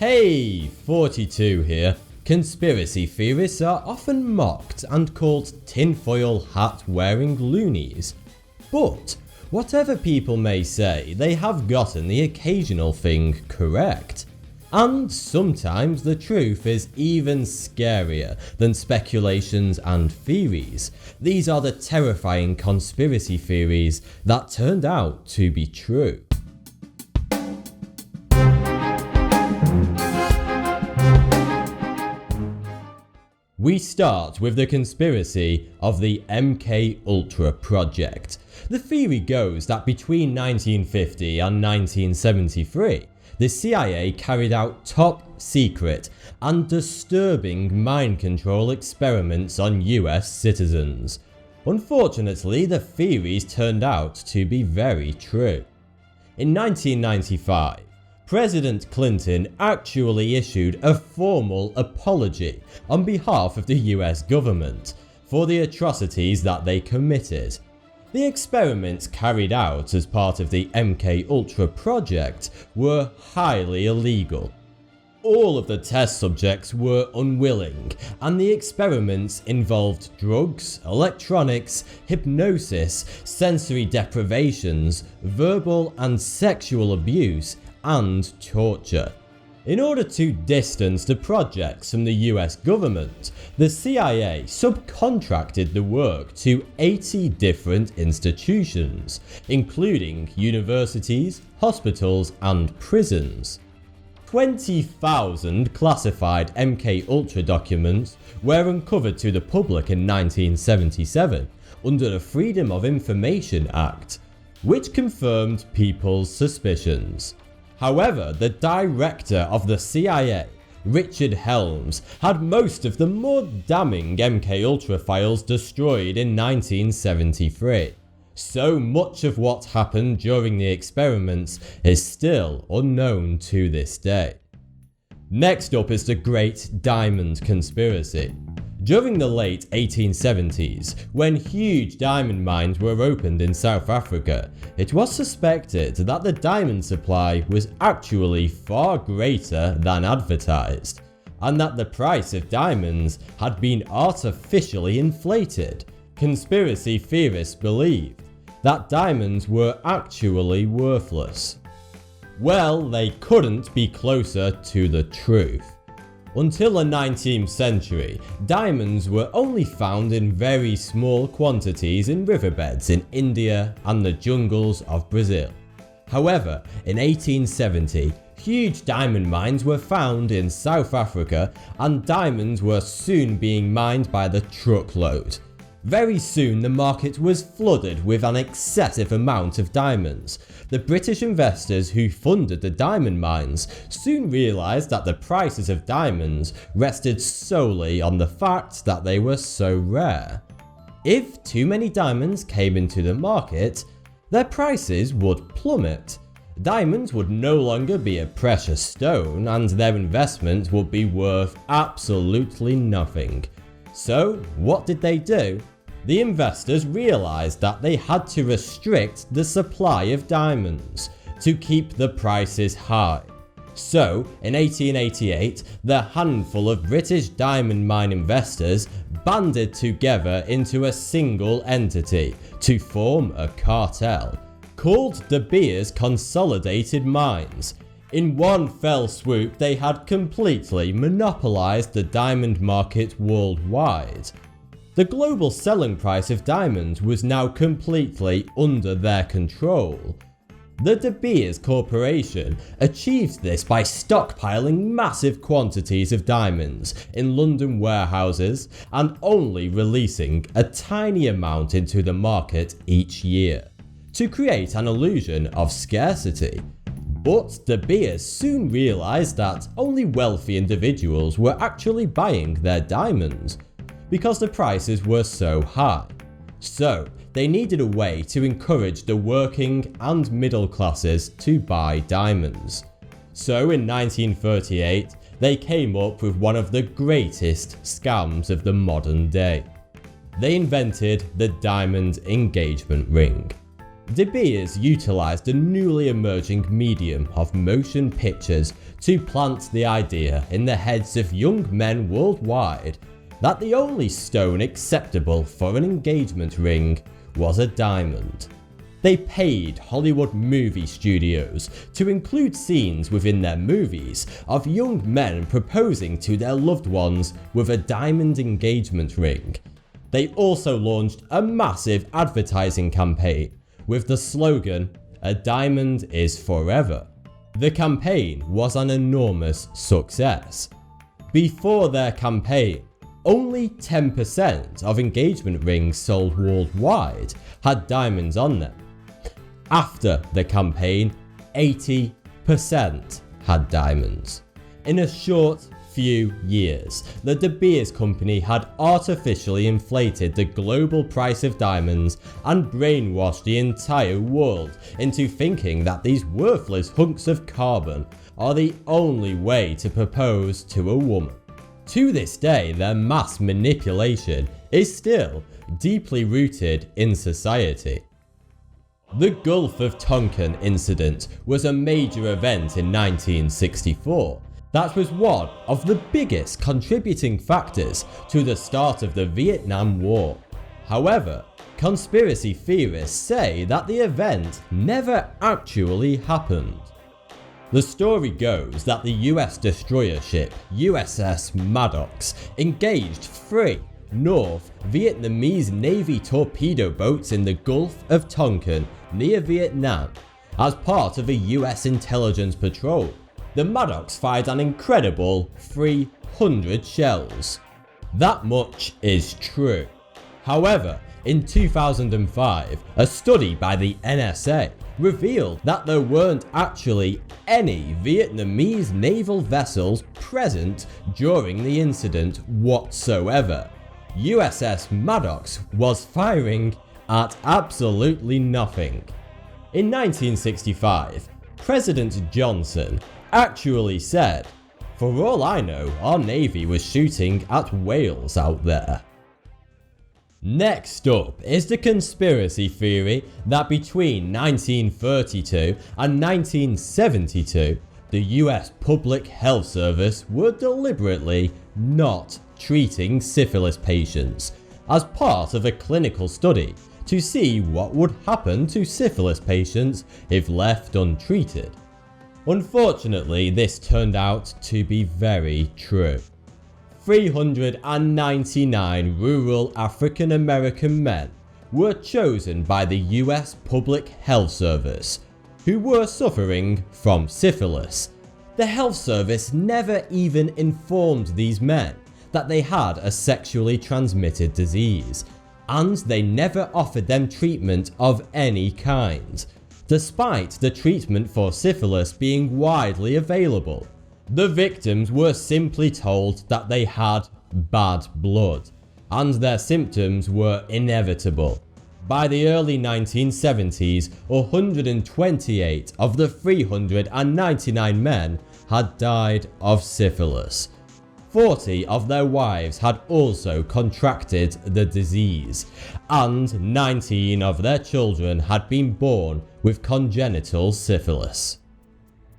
Hey, 42 here. Conspiracy theorists are often mocked and called tinfoil hat wearing loonies. But whatever people may say, they have gotten the occasional thing correct. And sometimes the truth is even scarier than speculations and theories. These are the terrifying conspiracy theories that turned out to be true. We start with the conspiracy of the MK Ultra project. The theory goes that between 1950 and 1973, the CIA carried out top secret and disturbing mind control experiments on US citizens. Unfortunately, the theories turned out to be very true. In 1995, President Clinton actually issued a formal apology on behalf of the US government for the atrocities that they committed. The experiments carried out as part of the MK Ultra project were highly illegal. All of the test subjects were unwilling, and the experiments involved drugs, electronics, hypnosis, sensory deprivations, verbal and sexual abuse, and torture. In order to distance the projects from the US government, the CIA subcontracted the work to 80 different institutions, including universities, hospitals, and prisons. 20,000 classified MK Ultra documents were uncovered to the public in 1977 under the Freedom of Information Act, which confirmed people's suspicions. However, the director of the CIA, Richard Helms, had most of the more damning MK Ultra files destroyed in 1973. So much of what happened during the experiments is still unknown to this day. Next up is the Great Diamond Conspiracy. During the late 1870s, when huge diamond mines were opened in South Africa, it was suspected that the diamond supply was actually far greater than advertised, and that the price of diamonds had been artificially inflated. Conspiracy theorists believed that diamonds were actually worthless. Well, they couldn't be closer to the truth. Until the 19th century, diamonds were only found in very small quantities in riverbeds in India and the jungles of Brazil. However, in 1870, huge diamond mines were found in South Africa, and diamonds were soon being mined by the truckload. Very soon the market was flooded with an excessive amount of diamonds. The British investors who funded the diamond mines soon realised that the prices of diamonds rested solely on the fact that they were so rare. If too many diamonds came into the market, their prices would plummet. Diamonds would no longer be a precious stone, and their investment would be worth absolutely nothing. So what did they do? The investors realised that they had to restrict the supply of diamonds to keep the prices high. So, in 1888, the handful of British diamond mine investors banded together into a single entity to form a cartel called De Beers Consolidated Mines. In one fell swoop, they had completely monopolised the diamond market worldwide. The global selling price of diamonds was now completely under their control. The De Beers Corporation achieved this by stockpiling massive quantities of diamonds in London warehouses and only releasing a tiny amount into the market each year, to create an illusion of scarcity. But De Beers soon realised that only wealthy individuals were actually buying their diamonds, because the prices were so high. So they needed a way to encourage the working and middle classes to buy diamonds. So in 1938, they came up with one of the greatest scams of the modern day. They invented the diamond engagement ring. De Beers utilised a newly emerging medium of motion pictures to plant the idea in the heads of young men worldwide that the only stone acceptable for an engagement ring was a diamond. They paid Hollywood movie studios to include scenes within their movies of young men proposing to their loved ones with a diamond engagement ring. They also launched a massive advertising campaign with the slogan, "A diamond is forever." The campaign was an enormous success. Before their campaign, only 10% of engagement rings sold worldwide had diamonds on them. After the campaign, 80% had diamonds. In a short few years, the De Beers company had artificially inflated the global price of diamonds and brainwashed the entire world into thinking that these worthless hunks of carbon are the only way to propose to a woman. To this day, their mass manipulation is still deeply rooted in society. The Gulf of Tonkin incident was a major event in 1964 that was one of the biggest contributing factors to the start of the Vietnam War. However, conspiracy theorists say that the event never actually happened. The story goes that the US destroyer ship USS Maddox engaged 3 North Vietnamese Navy torpedo boats in the Gulf of Tonkin near Vietnam as part of a US intelligence patrol. The Maddox fired an incredible 300 shells. That much is true. However, in 2005, a study by the NSA revealed that there weren't actually any Vietnamese naval vessels present during the incident whatsoever. USS Maddox was firing at absolutely nothing. In 1965, President Johnson actually said, "For all I know, our Navy was shooting at whales out there." Next up is the conspiracy theory that between 1932 and 1972, the US Public Health Service were deliberately not treating syphilis patients as part of a clinical study to see what would happen to syphilis patients if left untreated. Unfortunately, this turned out to be very true. 399 rural African American men were chosen by the US Public Health Service who were suffering from syphilis. The health service never even informed these men that they had a sexually transmitted disease, and they never offered them treatment of any kind, despite the treatment for syphilis being widely available. The victims were simply told that they had bad blood, and their symptoms were inevitable. By the early 1970s, 128 of the 399 men had died of syphilis. 40 of their wives had also contracted the disease, and 19 of their children had been born with congenital syphilis.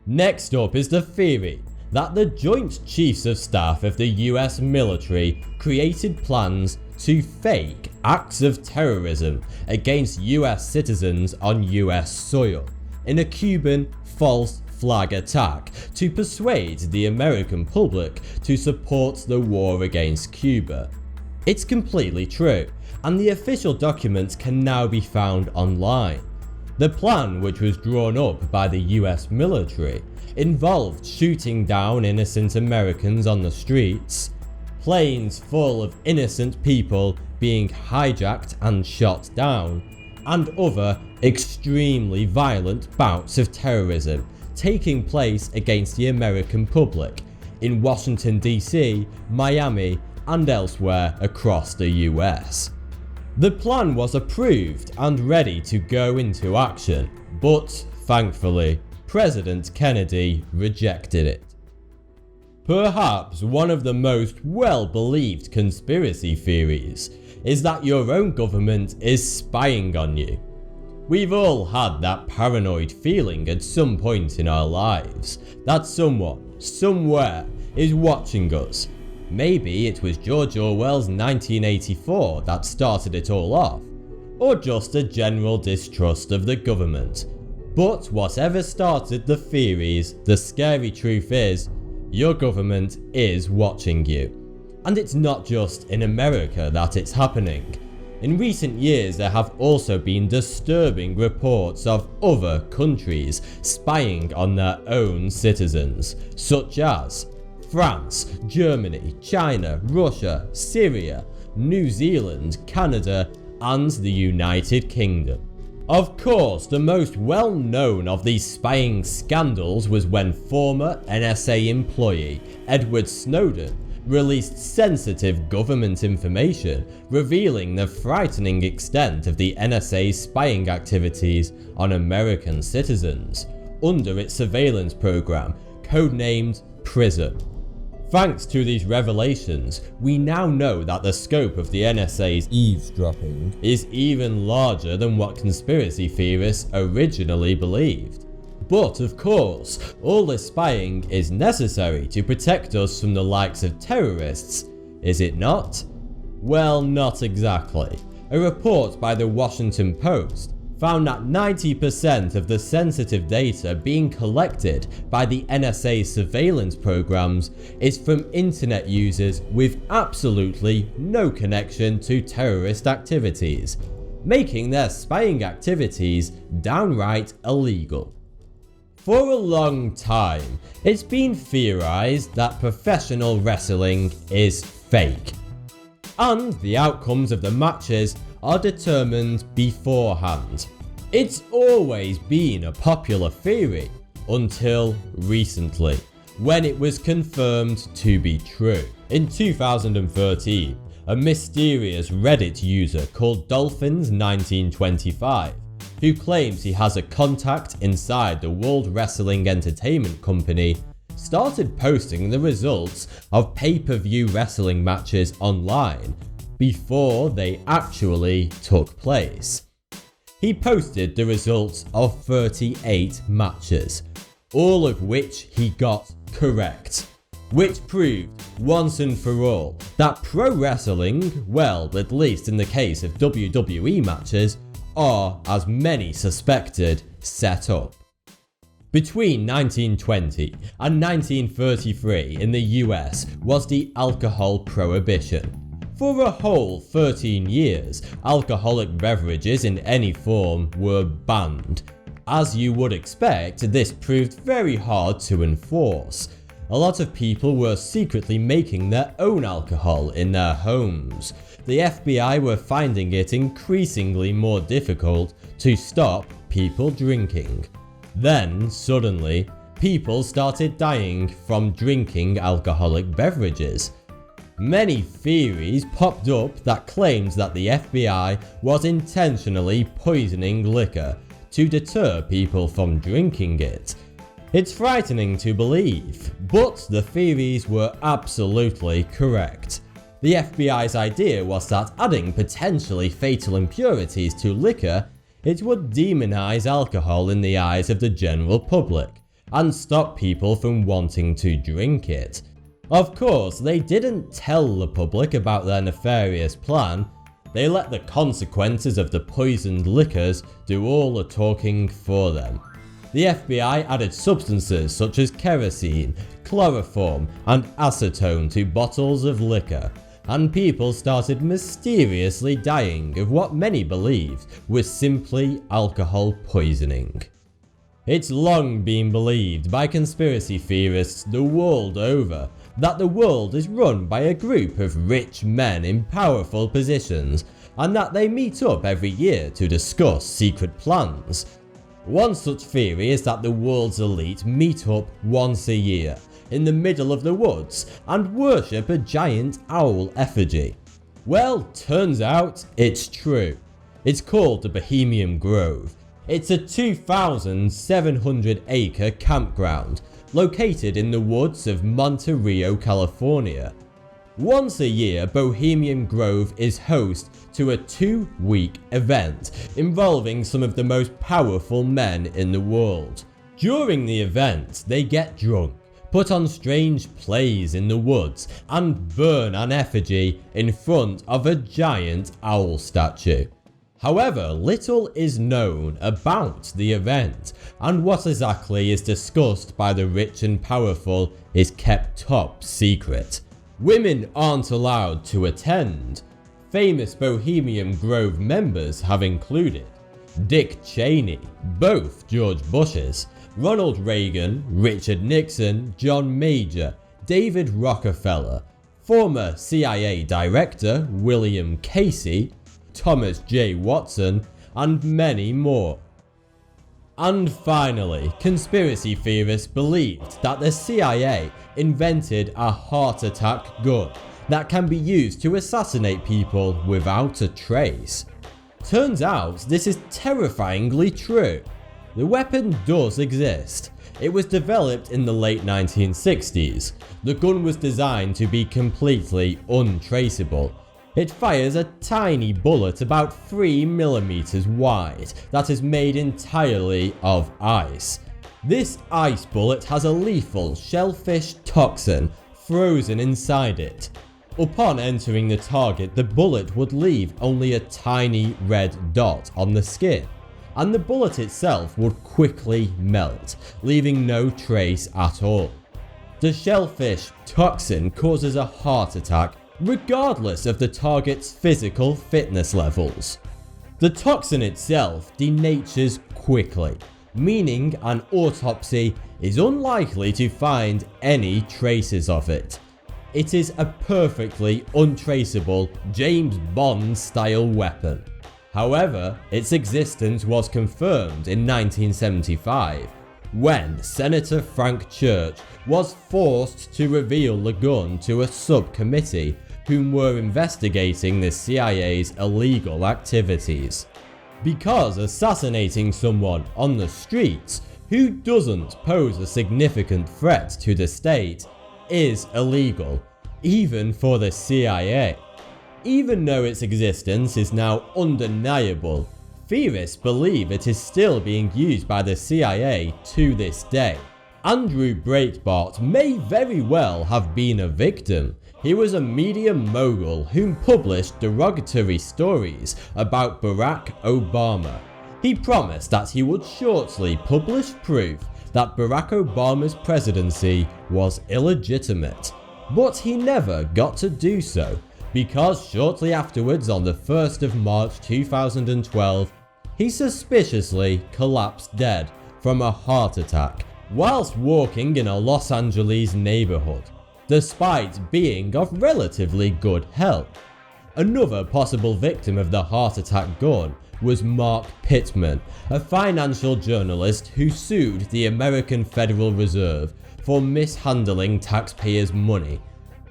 Next up is the theory that the Joint Chiefs of Staff of the US military created plans to fake acts of terrorism against US citizens on US soil in a Cuban false flag attack to persuade the American public to support the war against Cuba. It's completely true, and the official documents can now be found online. The plan, which was drawn up by the US military, involved shooting down innocent Americans on the streets, planes full of innocent people being hijacked and shot down, and other extremely violent bouts of terrorism taking place against the American public in Washington DC, Miami, and elsewhere across the US. The plan was approved and ready to go into action, but thankfully, President Kennedy rejected it. Perhaps one of the most well-believed conspiracy theories is that your own government is spying on you. We've all had that paranoid feeling at some point in our lives that someone, somewhere, is watching us. Maybe it was George Orwell's 1984 that started it all off, or just a general distrust of the government. But whatever started the theories, the scary truth is, your government is watching you. And it's not just in America that it's happening. In recent years, there have also been disturbing reports of other countries spying on their own citizens, such as France, Germany, China, Russia, Syria, New Zealand, Canada, and the United Kingdom. Of course, the most well-known of these spying scandals was when former NSA employee Edward Snowden released sensitive government information revealing the frightening extent of the NSA's spying activities on American citizens under its surveillance program, codenamed PRISM. Thanks to these revelations, we now know that the scope of the NSA's eavesdropping is even larger than what conspiracy theorists originally believed. But of course, all this spying is necessary to protect us from the likes of terrorists, is it not? Well, not exactly. A report by the Washington Post found that 90% of the sensitive data being collected by the NSA's surveillance programs is from internet users with absolutely no connection to terrorist activities, making their spying activities downright illegal. For a long time, it's been theorized that professional wrestling is fake, and the outcomes of the matches are determined beforehand. It's always been a popular theory until recently, when it was confirmed to be true. In 2013, a mysterious Reddit user called Dolphins1925, who claims he has a contact inside the World Wrestling Entertainment Company, started posting the results of pay-per-view wrestling matches online before they actually took place. He posted the results of 38 matches, all of which he got correct, which proved once and for all that pro wrestling, well, at least in the case of WWE matches, are, as many suspected, set up. Between 1920 and 1933 in the US was the alcohol prohibition. For a whole 13 years, alcoholic beverages in any form were banned. As you would expect, this proved very hard to enforce. A lot of people were secretly making their own alcohol in their homes. The FBI were finding it increasingly more difficult to stop people drinking. Then, suddenly, people started dying from drinking alcoholic beverages. Many theories popped up that claimed that the FBI was intentionally poisoning liquor to deter people from drinking it. It's frightening to believe, but the theories were absolutely correct. The FBI's idea was that adding potentially fatal impurities to liquor, it would demonize alcohol in the eyes of the general public and stop people from wanting to drink it. Of course, they didn't tell the public about their nefarious plan. They let the consequences of the poisoned liquors do all the talking for them. The FBI added substances such as kerosene, chloroform, and acetone to bottles of liquor, and people started mysteriously dying of what many believed was simply alcohol poisoning. It's long been believed by conspiracy theorists the world over that the world is run by a group of rich men in powerful positions, and that they meet up every year to discuss secret plans. One such theory is that the world's elite meet up once a year in the middle of the woods and worship a giant owl effigy. Well, turns out it's true. It's called the Bohemian Grove. It's a 2,700-acre campground located in the woods of Monte Rio, California. Once a year, Bohemian Grove is host to a 2-week event involving some of the most powerful men in the world. During the event, they get drunk, put on strange plays in the woods, and burn an effigy in front of a giant owl statue. However, little is known about the event, and what exactly is discussed by the rich and powerful is kept top secret. Women aren't allowed to attend. Famous Bohemian Grove members have included Dick Cheney, both George Bushes, Ronald Reagan, Richard Nixon, John Major, David Rockefeller, former CIA Director William Casey, Thomas J. Watson, and many more. And finally, conspiracy theorists believed that the CIA invented a heart attack gun that can be used to assassinate people without a trace. Turns out this is terrifyingly true. The weapon does exist. It was developed in the late 1960s. The gun was designed to be completely untraceable. It fires a tiny bullet about 3mm wide that is made entirely of ice. This ice bullet has a lethal shellfish toxin frozen inside it. Upon entering the target, the bullet would leave only a tiny red dot on the skin, and the bullet itself would quickly melt, leaving no trace at all. The shellfish toxin causes a heart attack regardless of the target's physical fitness levels. The toxin itself denatures quickly, meaning an autopsy is unlikely to find any traces of it. It is a perfectly untraceable James Bond style weapon. However, its existence was confirmed in 1975 when Senator Frank Church was forced to reveal the gun to a subcommittee whom were investigating the CIA's illegal activities. Because assassinating someone on the streets who doesn't pose a significant threat to the state is illegal, even for the CIA. Even though its existence is now undeniable, theorists believe it is still being used by the CIA to this day. Andrew Breitbart may very well have been a victim. He was a media mogul who published derogatory stories about Barack Obama. He promised that he would shortly publish proof that Barack Obama's presidency was illegitimate, but he never got to do so because shortly afterwards, on the 1st of March 2012, he suspiciously collapsed dead from a heart attack whilst walking in a Los Angeles neighborhood, despite being of relatively good health. Another possible victim of the heart attack gun was Mark Pittman, a financial journalist who sued the American Federal Reserve for mishandling taxpayers' money.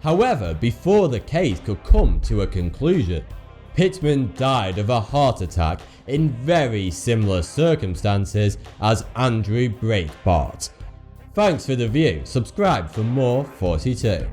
However, before the case could come to a conclusion, Pittman died of a heart attack in very similar circumstances as Andrew Breitbart. Thanks for the view, subscribe for more 42.